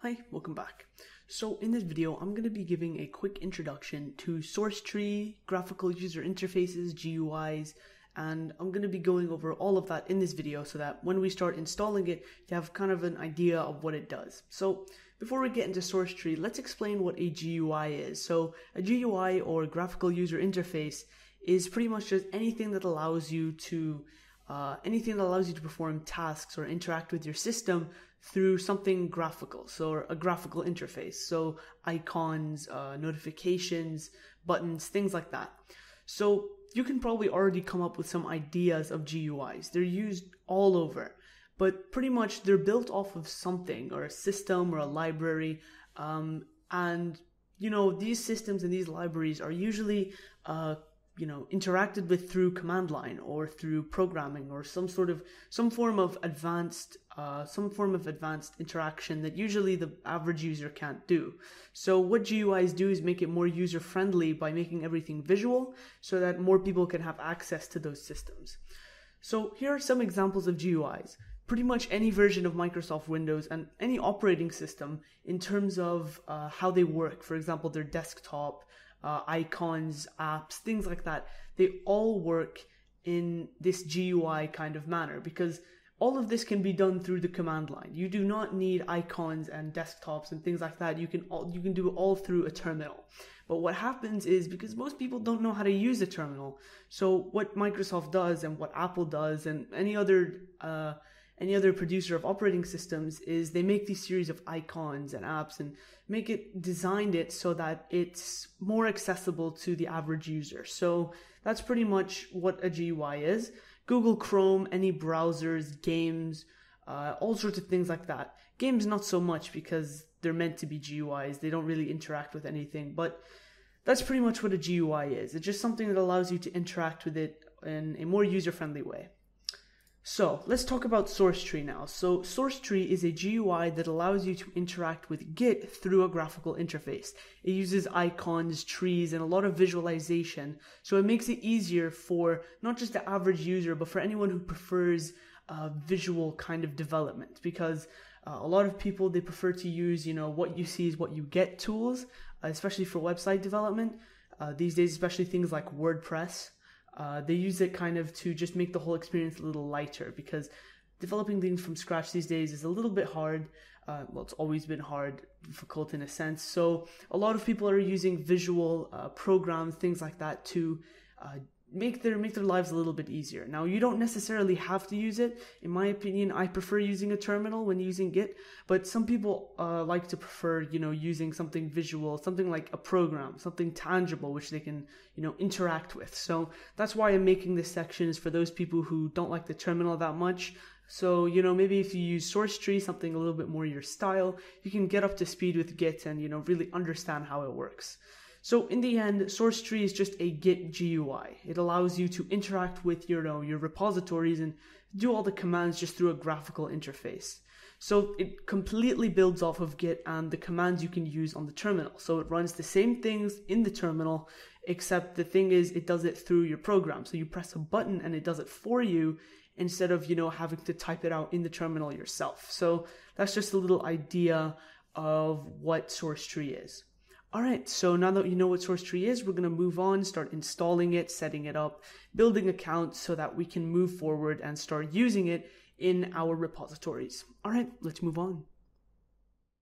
Hi, welcome back. So in this video, I'm going to be giving a quick introduction to SourceTree, graphical user interfaces, GUIs, and I'm going to be going over all of that in this video so that when we start installing it, you have kind of an idea of what it does. So before we get into SourceTree, let's explain what a GUI is. So a GUI, or graphical user interface, is pretty much just anything that allows you to perform tasks or interact with your system through something graphical, so a graphical interface, so icons, notifications, buttons, things like that. So you can probably already come up with some ideas of GUIs. They're used all over, but pretty much they're built off of something, or a system or a library, and these systems and these libraries are usually interacted with through command line or through programming or some form of advanced interaction that usually the average user can't do. So what GUIs do is make it more user friendly by making everything visual so that more people can have access to those systems. So here are some examples of GUIs. Pretty much any version of Microsoft Windows and any operating system in terms of how they work, for example, their desktop, icons, apps, things like that, they all work in this GUI kind of manner because all of this can be done through the command line. You do not need icons and desktops and things like that. You can do it all through a terminal. But what happens is, because most people don't know how to use a terminal, so what Microsoft does and what Apple does and any other producer of operating systems is they make these series of icons and apps and designed it so that it's more accessible to the average user. So that's pretty much what a GUI is. Google Chrome, any browsers, games, all sorts of things like that. Games not so much because they're meant to be GUIs. They don't really interact with anything, but that's pretty much what a GUI is. It's just something that allows you to interact with it in a more user-friendly way. So let's talk about SourceTree now. So SourceTree is a GUI that allows you to interact with Git through a graphical interface. It uses icons, trees, and a lot of visualization. So it makes it easier for not just the average user, but for anyone who prefers visual kind of development. Because a lot of people, they prefer to use, what you see is what you get tools, especially for website development. These days, especially things like WordPress. They use it kind of to just make the whole experience a little lighter, because developing things from scratch these days is a little bit hard. Well, it's always been hard, difficult in a sense. So a lot of people are using visual programs, things like that, to make their lives a little bit easier. Now, you don't necessarily have to use it. In my opinion, I prefer using a terminal when using Git, but some people like to prefer, using something visual, something like a program, something tangible, which they can, interact with. So that's why I'm making this section, is for those people who don't like the terminal that much. So, maybe if you use SourceTree, something a little bit more your style, you can get up to speed with Git and, really understand how it works. So in the end, SourceTree is just a Git GUI. It allows you to interact with your repositories and do all the commands just through a graphical interface. So it completely builds off of Git and the commands you can use on the terminal. So it runs the same things in the terminal, except the thing is it does it through your program. So you press a button and it does it for you, instead of, having to type it out in the terminal yourself. So that's just a little idea of what SourceTree is. Alright, so now that you know what SourceTree is, we're going to move on, start installing it, setting it up, building accounts so that we can move forward and start using it in our repositories. Alright, let's move on.